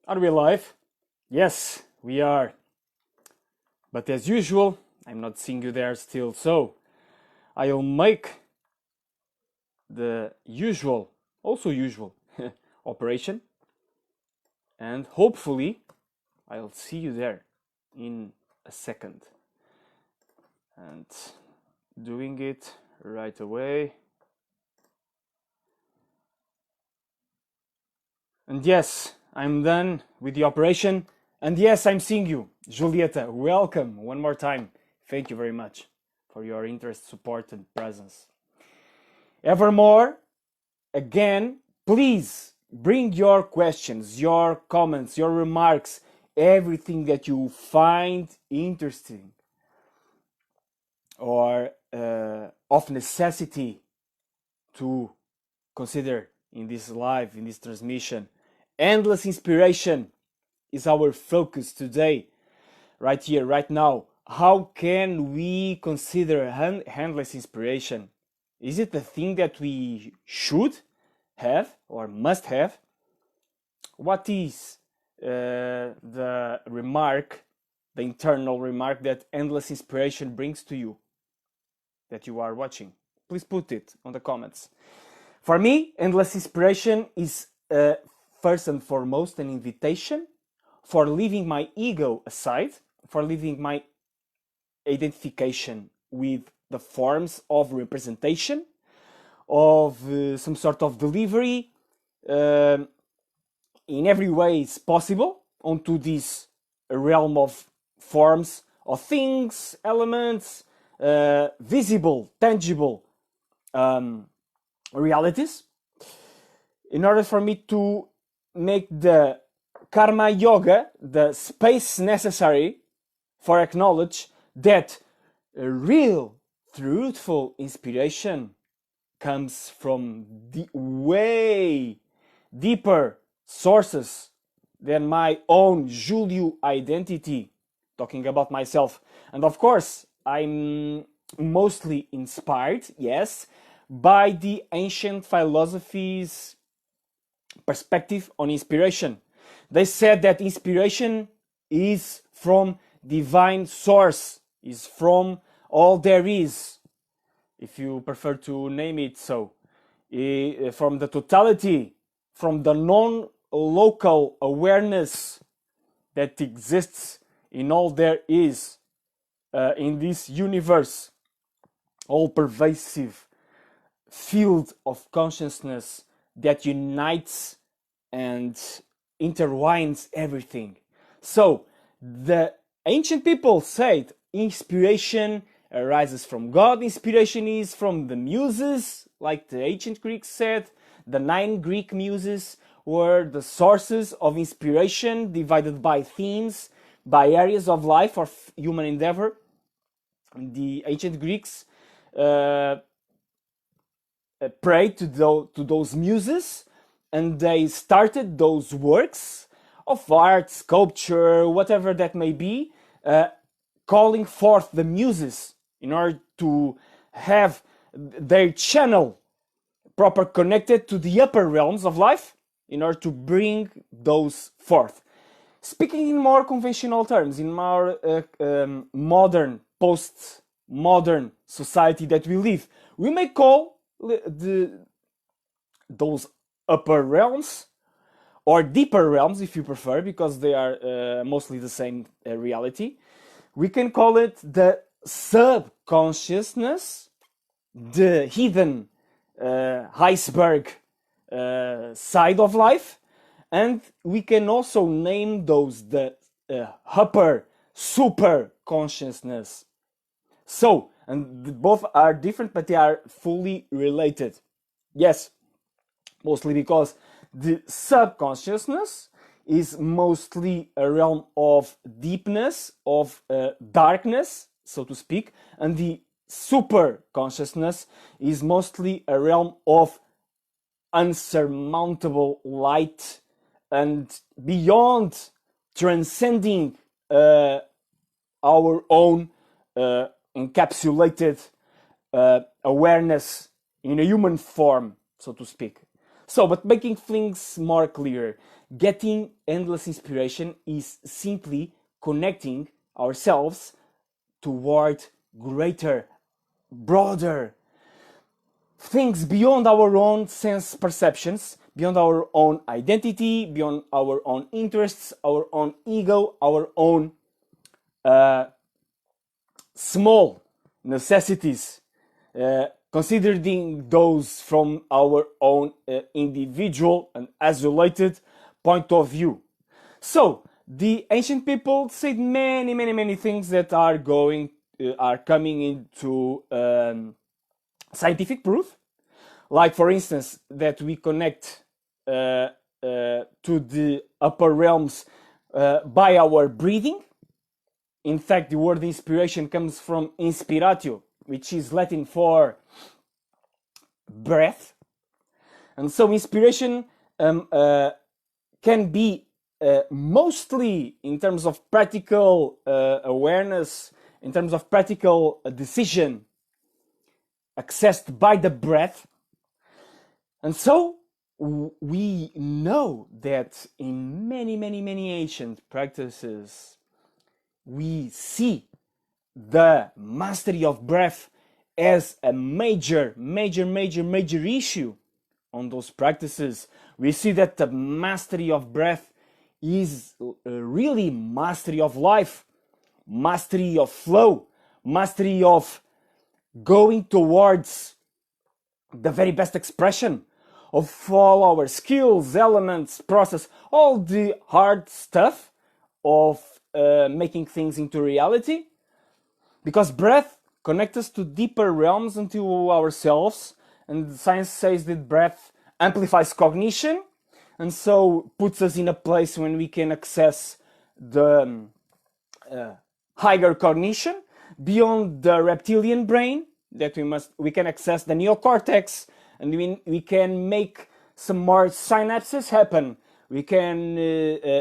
Are we live? Yes, we are. But as usual, I'm not seeing you there still, so I'll make the usual, also usual, operation, and hopefully I'll see you there in a second. And doing it right away. And yes, I'm done with the operation. And yes, I'm seeing you. Julieta, welcome one more time. Thank you very much for your interest, support, and presence. Evermore, again, please bring your questions, your comments, your remarks, everything that you find interesting or of necessity to consider in this live, in this transmission. Endless inspiration is our focus today, right here, right now. How can we consider endless inspiration? Is it a thing that we should have or must have? What is the remark, the internal remark that endless inspiration brings to you that you are watching? Please put it on the comments. For me, endless inspiration is first and foremost an invitation for leaving my ego aside, for leaving my identification with the forms of representation, of some sort of delivery in every way is possible onto this realm of forms of things, elements, visible, tangible realities, in order for me to make the karma yoga the space necessary for acknowledge that a real, truthful inspiration comes from the way deeper sources than my own Julio identity, talking about myself. And of course, I'm mostly inspired, yes, by the ancient philosophy's perspective on inspiration. They said that inspiration is from divine source, is from all there is, if you prefer to name it so, from the totality, from the non-local awareness that exists in all there is, in this universe, all pervasive field of consciousness that unites and intertwines everything. So the ancient people said inspiration arises from God. Inspiration is from the muses, like the ancient Greeks said. The 9 Greek muses were the sources of inspiration, divided by themes, by areas of life or human endeavor. The ancient Greeks prayed to those muses, and they started those works of art, sculpture, whatever that may be, calling forth the muses in order to have their channel proper connected to the upper realms of life, in order to bring those forth. Speaking in more conventional terms, in more modern, post-modern society that we live, we may call those upper realms, or deeper realms if you prefer, because they are mostly the same reality. We can call it the subconsciousness, the hidden iceberg side of life, and we can also name those the upper super consciousness. So, and both are different, but they are fully related. Yes, mostly because the subconsciousness is mostly a realm of deepness, of darkness, so to speak, and the super consciousness is mostly a realm of unsurmountable light and beyond, transcending our own encapsulated awareness in a human form, so to speak. So, but making things more clear, getting endless inspiration is simply connecting ourselves toward greater, broader things beyond our own sense perceptions, beyond our own identity, beyond our own interests, our own ego, our own small necessities, considering those from our own individual and isolated point of view. So the ancient people said many things that are coming into scientific proof, like for instance that we connect to the upper realms by our breathing. In fact, the word inspiration comes from inspiratio, which is Latin for breath. And so inspiration can be mostly in terms of practical awareness, in terms of practical decision, accessed by the breath. And so we know that in many ancient practices, we see the mastery of breath as a major issue on those practices. We see that the mastery of breath is really mastery of life, mastery of flow, mastery of going towards the very best expression of all our skills, elements, process, all the hard stuff of making things into reality. Because breath connects us to deeper realms and to ourselves, and science says that breath amplifies cognition, and so puts us in a place when we can access the higher cognition beyond the reptilian brain, that we can access the neocortex, and we can make some more synapses happen. We can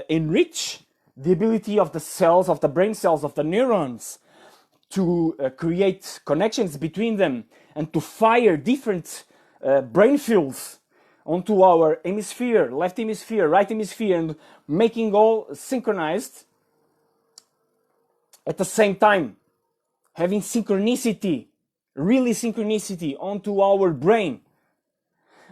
enrich the ability of the cells, of the brain cells, of the neurons, to create connections between them and to fire different brain fields onto our hemisphere, left hemisphere, right hemisphere, and making all synchronized at the same time, having synchronicity, really synchronicity onto our brain.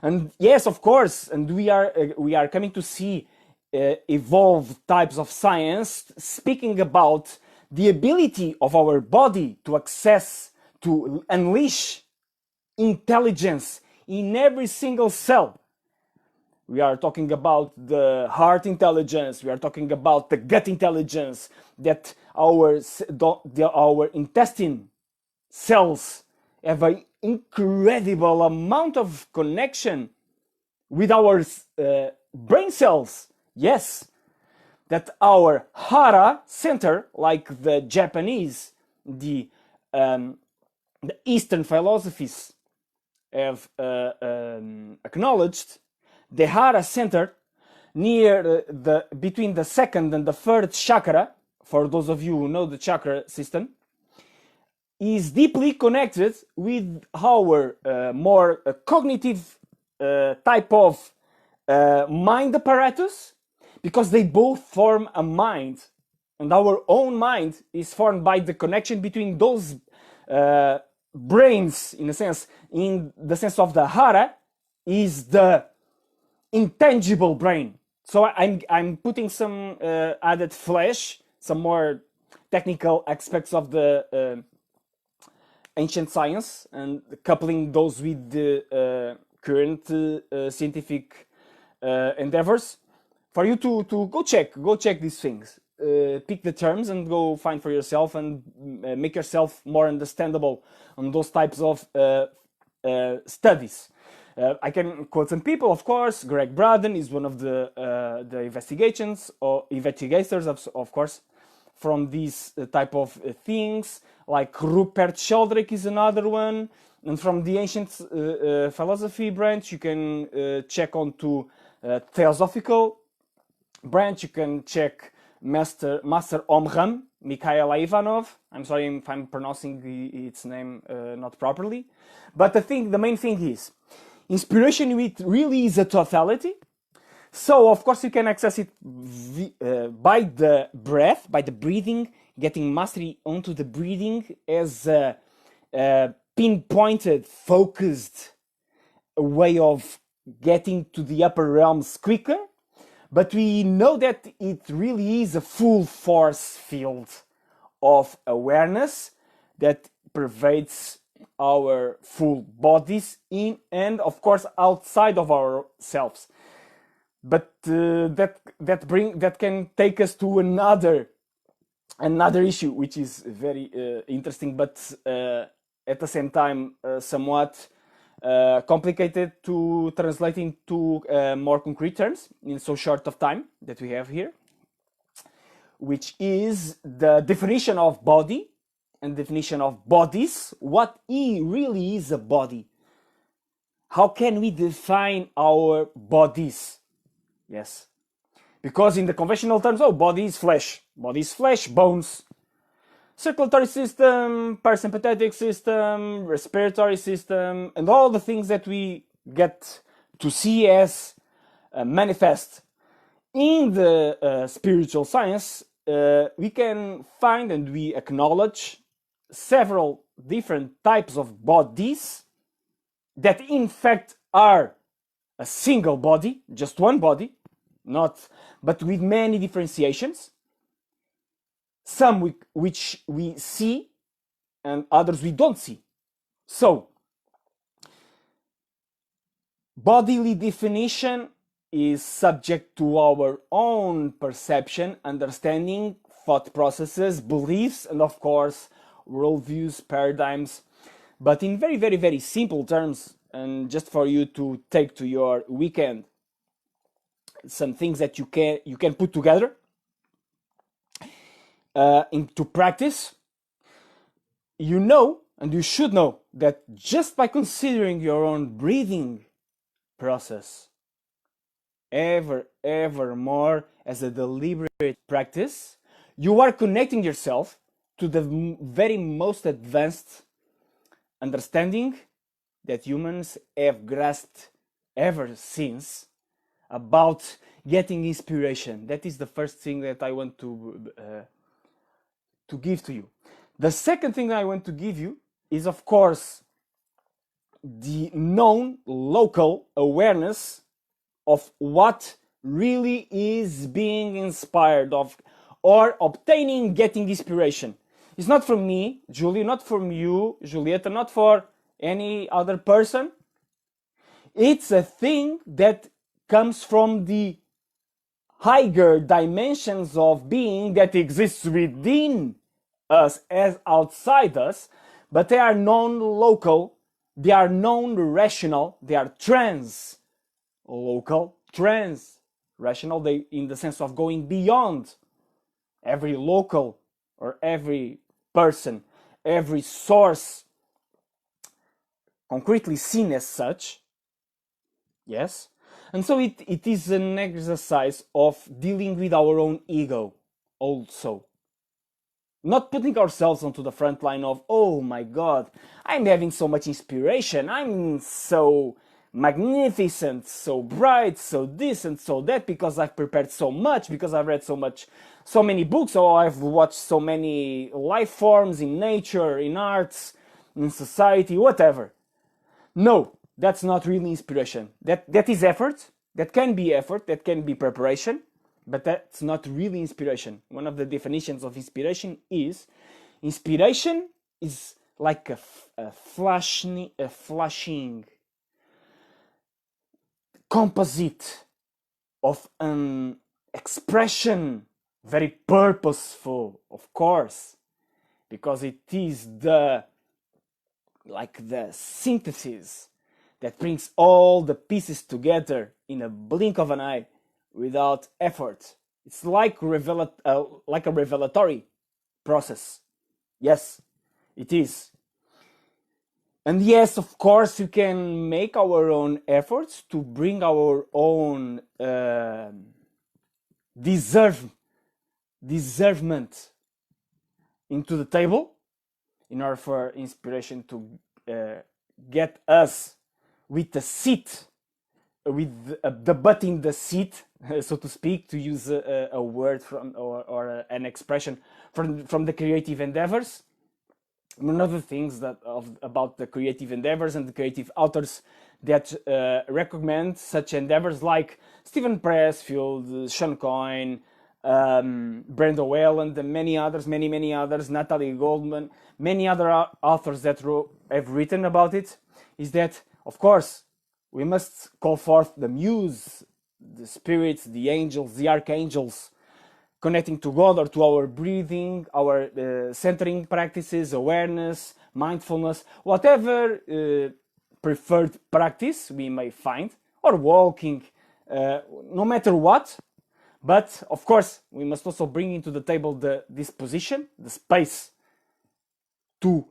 And yes, of course, and we are coming to see evolved types of science speaking about the ability of our body to access, to unleash intelligence in every single cell. We are talking about the heart intelligence, we are talking about the gut intelligence, that our intestine cells have an incredible amount of connection with our brain cells. Yes, that our hara center, like the Japanese, the Eastern philosophies have acknowledged, the hara center near between the second and the third chakra, for those of you who know the chakra system, is deeply connected with our more cognitive type of mind apparatus, because they both form a mind, and our own mind is formed by the connection between those brains, in the sense of the hara is the intangible brain. So I'm putting some added flesh, some more technical aspects of the ancient science, and coupling those with the current scientific endeavors, for you to go check these things, pick the terms and go find for yourself, and make yourself more understandable on those types of studies. I can quote some people, of course. Greg Braden is one of the investigators, of course, from these type of things. Like Rupert Sheldrake is another one. And from the ancient philosophy branch, you can check onto theosophical branch. You can check Master Omram, Mikhail Ivanov. I'm sorry if I'm pronouncing its name not properly. But the main thing is, inspiration really is a totality. So, of course, you can access it by the breath, by the breathing, getting mastery onto the breathing as a pinpointed, focused way of getting to the upper realms quicker. But we know that it really is a full force field of awareness that pervades our full bodies in and of course outside of ourselves. But that can take us to another issue, which is very interesting, but at the same time somewhat complicated to translate into more concrete terms in so short of time that we have here, which is the definition of body and definition of bodies. What really is a body? How can we define our bodies? Yes, because in the conventional terms, body is flesh, bones, circulatory system, parasympathetic system, respiratory system, and all the things that we get to see as manifest. In the spiritual science, we can find and we acknowledge several different types of bodies that in fact are a single body, just one body, but with many differentiations. Some which we see and others we don't see. So, bodily definition is subject to our own perception, understanding, thought processes, beliefs, and of course, worldviews, paradigms. But in very, very, very simple terms, and just for you to take to your weekend, some things that you can put together into practice. You know, and you should know, that just by considering your own breathing process ever more as a deliberate practice, you are connecting yourself to the very most advanced understanding that humans have grasped ever since about getting inspiration. That is the first thing that I want to give to you. The second thing I want to give you is, of course, the known local awareness of what really is being inspired of or obtaining, getting inspiration. It's not from me, Julie, not from you, Julieta, not for any other person. It's a thing that comes from the higher dimensions of being that exists within us as outside us, but they are non-local, they are non-rational, they are trans-local, trans-rational, they in the sense of going beyond every local or every person, every source concretely seen as such. Yes? And so it is an exercise of dealing with our own ego also. Not putting ourselves onto the front line of, oh my God, I'm having so much inspiration, I'm so magnificent, so bright, so this and so that, because I've prepared so much, because I've read so many books, or I've watched so many life forms in nature, in arts, in society, whatever. No, that's not really inspiration. That is effort, that can be preparation, but that's not really inspiration. One of the definitions of inspiration is like a flashing composite of an expression, very purposeful, of course, because it is the synthesis that brings all the pieces together in a blink of an eye without effort. It's like a revelatory process. Yes, it is. And yes, of course, you can make our own efforts to bring our own deservement into the table in order for inspiration to get us with a seat with the butt in the seat, so to speak, to use a word from or an expression from the creative endeavors. One of the things about the creative endeavors and the creative authors that recommend such endeavors, like Stephen Pressfield, Sean Coyne, Brenda Wayland, and many others, many others, Natalie Goldman, many other authors that have written about it, is that, of course, we must call forth the muse, the spirits, the angels, the archangels, connecting to God or to our breathing, our centering practices, awareness, mindfulness, whatever preferred practice we may find, or walking, no matter what. But of course, we must also bring into the table the disposition, the space to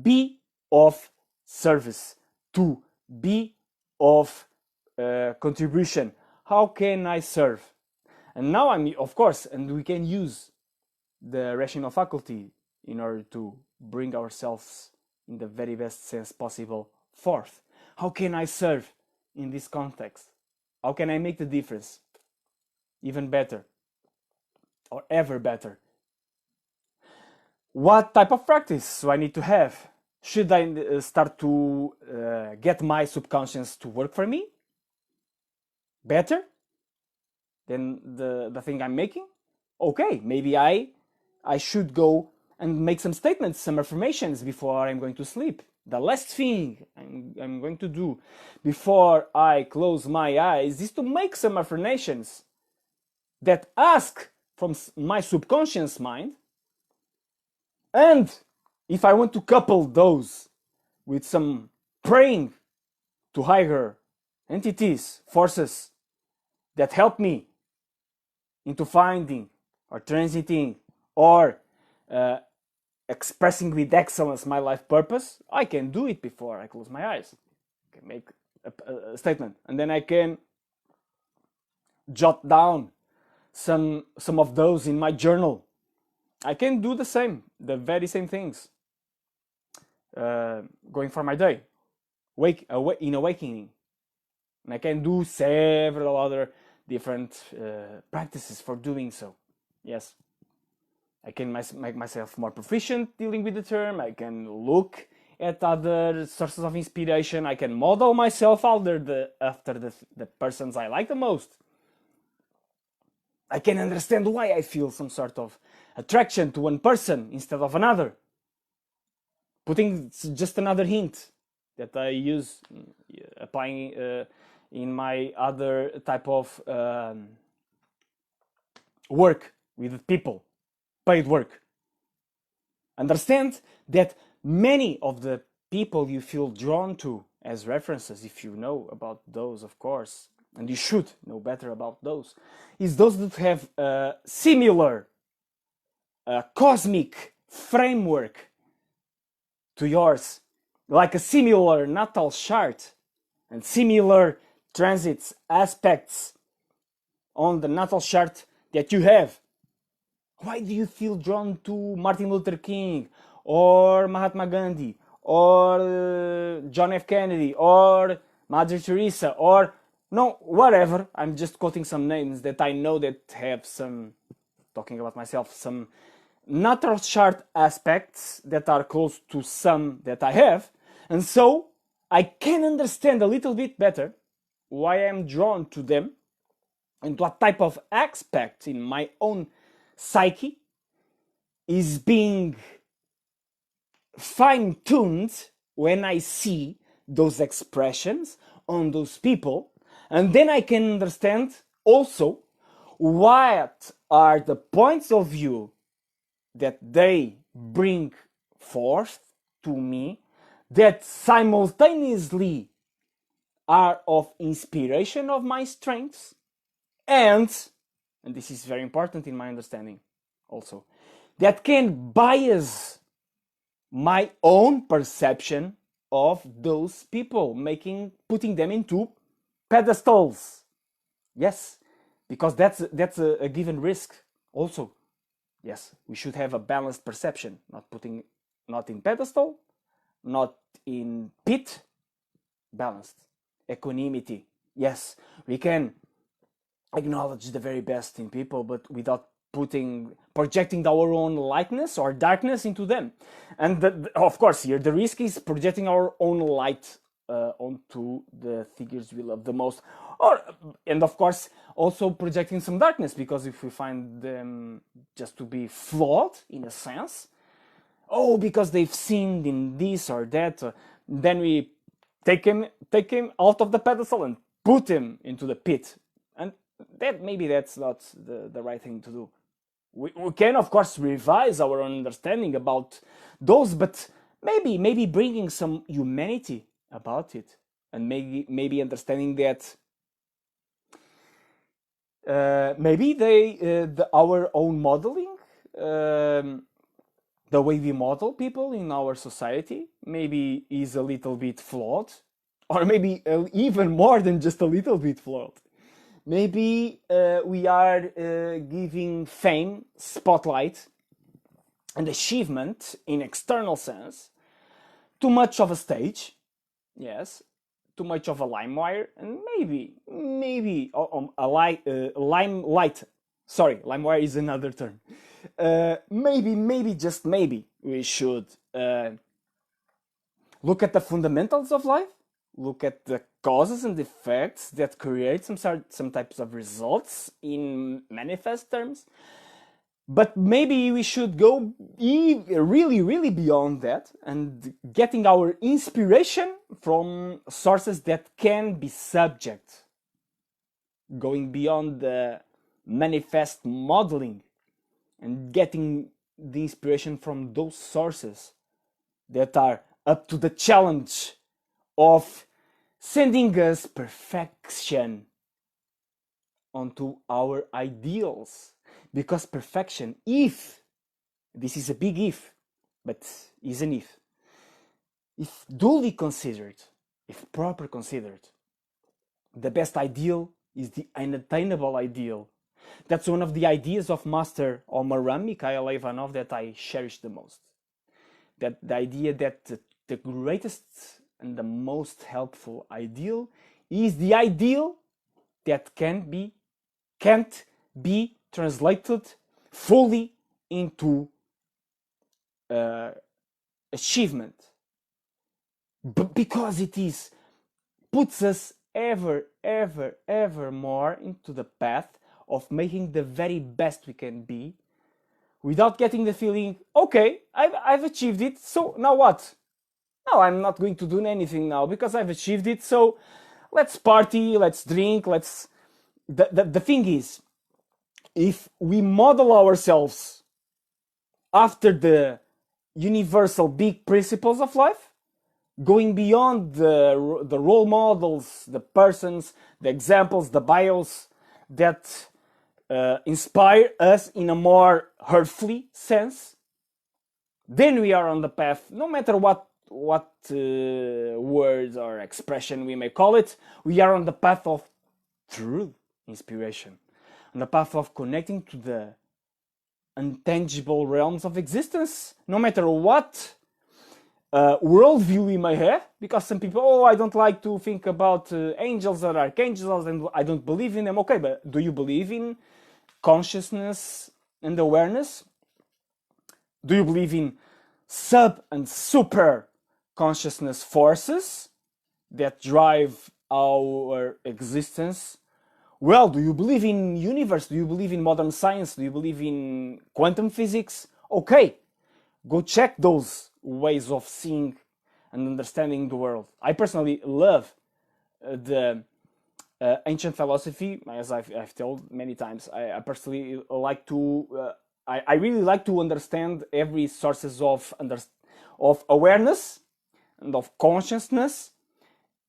be of service, to be of contribution. How can I serve? And now of course, and we can use the rational faculty in order to bring ourselves in the very best sense possible forth. How can I serve in this context? How can I make the difference even better or ever better? What type of practice do I need to have? Should I start to get my subconscious to work for me better than the thing I'm making? Okay, maybe I should go and make some statements, some affirmations before I'm going to sleep. The last thing I'm going to do before I close my eyes is to make some affirmations that ask from my subconscious mind. And if I want to couple those with some praying to higher entities, forces that help me into finding or transiting or expressing with excellence my life purpose, I can do it before I close my eyes. I can make a statement, and then I can jot down some of those in my journal. I can do the very same things, going for my day, in awakening. And I can do several other different practices for doing so. Yes, I can make myself more proficient dealing with the term. I can look at other sources of inspiration. I can model myself after the persons I like the most. I can understand why I feel some sort of attraction to one person instead of another. Putting just another hint that I use applying in my other type of work with people, paid work. Understand that many of the people you feel drawn to as references, if you know about those, of course, and you should know better about those, is those that have a similar cosmic framework to yours, like a similar natal chart and similar transits, aspects on the natal chart that you have. Why do you feel drawn to Martin Luther King or Mahatma Gandhi or John F. Kennedy or Mother Teresa or no, whatever? I'm just quoting some names that I know that have some, talking about myself, some natal chart aspects that are close to some that I have. And so I can understand a little bit better why I'm drawn to them and what type of aspect in my own psyche is being fine-tuned when I see those expressions on those people. And then I can understand also what are the points of view that they bring forth to me that simultaneously are of inspiration of my strengths and this is very important in my understanding also, that can bias my own perception of those people, putting them into pedestals. Yes, because that's a given risk also. Yes, we should have a balanced perception, not in pedestal, not in pit, balanced, equanimity. Yes, we can acknowledge the very best in people, but without projecting our own lightness or darkness into them. And of course, here the risk is projecting our own light onto the figures we love the most, or and of course also projecting some darkness, because if we find them just to be flawed in a sense, oh, because they've sinned in this or that, then we take him out of the pedestal and put him into the pit. And that's not the right thing to do. We can of course revise our own understanding about those, but maybe bringing some humanity about it, and maybe understanding that maybe our own modeling, the way we model people in our society, maybe is a little bit flawed, or maybe even more than just a little bit flawed. Maybe we are giving fame, spotlight, and achievement in external sense too much of a stage, yes, too much of a limewire, and maybe a limelight. Sorry, limewire is another term. Maybe just maybe we should look at the fundamentals of life, look at the causes and effects that create some types of results in manifest terms. But maybe we should go really beyond that, and getting our inspiration from sources that can be subject, going beyond the manifest modeling, and getting the inspiration from those sources that are up to the challenge of sending us perfection onto our ideals. Because perfection, if this is a big if, but is an if duly considered, if proper considered, the best ideal is the unattainable ideal. That's one of the ideas of Master Omaram Mikhail Ivanov that I cherish the most. That the idea that the greatest and the most helpful ideal is the ideal that can't be translated fully into achievement, because it puts us ever more into the path of making the very best we can be, without getting the feeling, okay, I've achieved it, so now what? No, I'm not going to do anything now because I've achieved it, so let's party, let's drink, the thing is, if we model ourselves after the universal big principles of life, going beyond the role models, the persons, the examples, the bios that inspire us in a more earthly sense, then we are on the path, no matter what words or expression we may call it, we are on the path of true inspiration, on the path of connecting to the intangible realms of existence, no matter what worldview we may have. Because some people, I don't like to think about angels or archangels, and I don't believe in them. Okay, but do you believe in consciousness and awareness? Do you believe in sub and super consciousness forces that drive our existence? Well, do you believe in universe? Do you believe in modern science? Do you believe in quantum physics? Okay, go check those ways of seeing and understanding the world. I personally love the ancient philosophy, as I've told many times. I personally like to, I really like to understand every sources of awareness and of consciousness,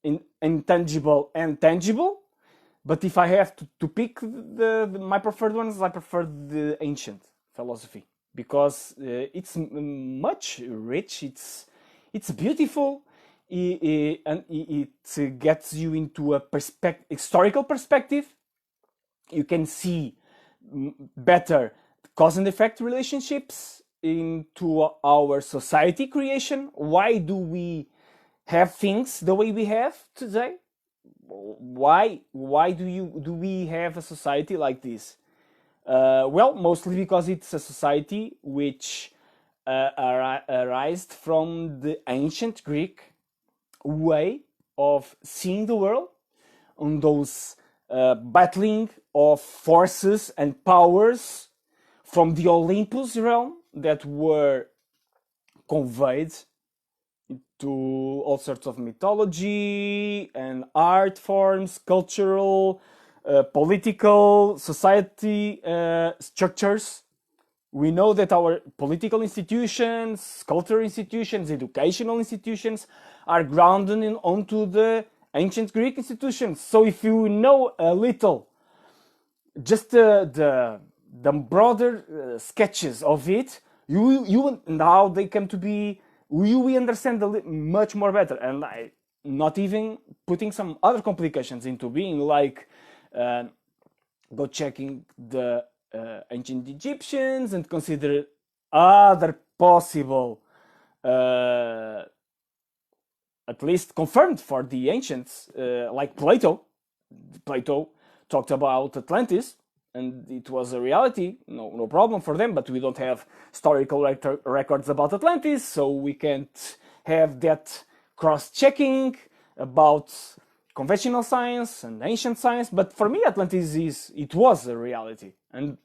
in intangible and tangible. But if I have to pick my preferred ones, I prefer the ancient philosophy, because it's much rich, it's beautiful, and it gets you into a historical perspective. You can see better cause and effect relationships into our society creation. Why do we have things the way we have today? Why do we have a society like this? Well, mostly because it's a society which arisen from the ancient Greek way of seeing the world, on those battling of forces and powers from the Olympus realm that were conveyed to all sorts of mythology and art forms, cultural, political, society structures. We know that our political institutions, cultural institutions, educational institutions are grounded onto the ancient Greek institutions. So if you know a little, just the broader sketches of it, you now they come to be, we understand much more better, and not even putting some other complications into being, like go checking the ancient Egyptians and consider other possible, at least confirmed for the ancients, like Plato. Plato talked about Atlantis, and it was a reality, no problem for them, but we don't have historical records about Atlantis, so we can't have that cross-checking about conventional science and ancient science. But for me, Atlantis was a reality, and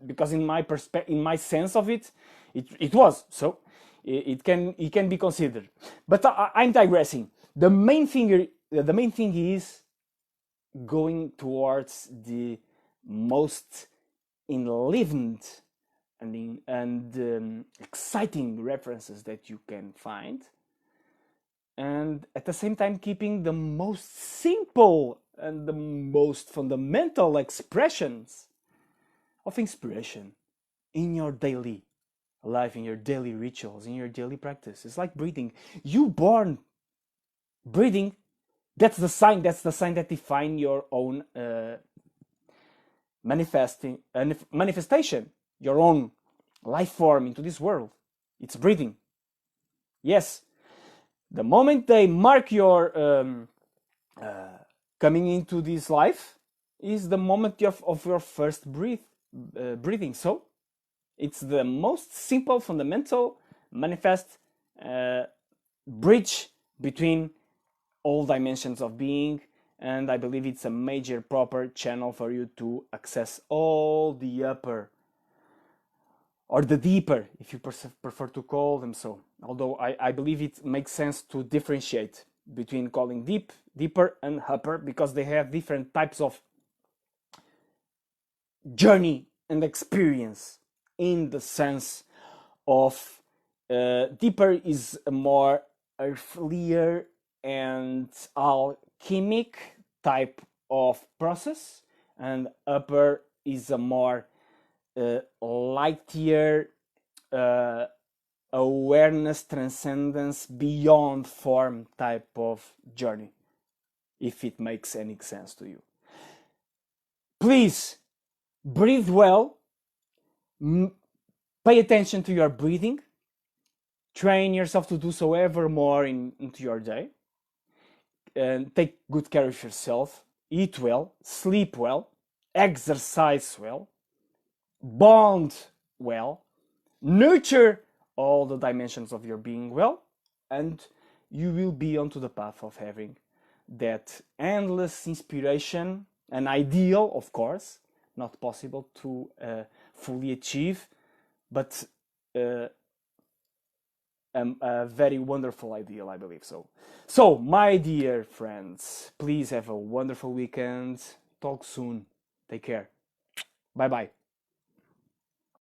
because in my sense of it, it was. So it can be considered. But I'm digressing. The main thing is going towards the most enlivened and exciting references that you can find, and at the same time keeping the most simple and the most fundamental expressions of inspiration in your daily life, in your daily rituals, in your daily practice. It's like breathing. You born breathing. That's the sign that defines your own manifestation, your own life form into this world. It's breathing. Yes, the moment they mark your coming into this life is the moment of your first breathing. So it's the most simple, fundamental, manifest bridge between all dimensions of being, and I believe it's a major proper channel for you to access all the upper or the deeper, if you prefer to call them so. Although I believe it makes sense to differentiate between calling deeper and upper, because they have different types of journey and experience, in the sense of deeper is a more earthlier and alchemic type of process, and upper is a more lightier awareness, transcendence, beyond form type of journey, if it makes any sense to you. Please breathe well, pay attention to your breathing, train yourself to do so ever more into your day, and take good care of yourself, eat well, sleep well, exercise well, bond well, nurture all the dimensions of your being well, and you will be onto the path of having that endless inspiration, an ideal, of course, not possible to fully achieve, but a very wonderful ideal, I believe so. So, my dear friends, please have a wonderful weekend. Talk soon. Take care. Bye bye.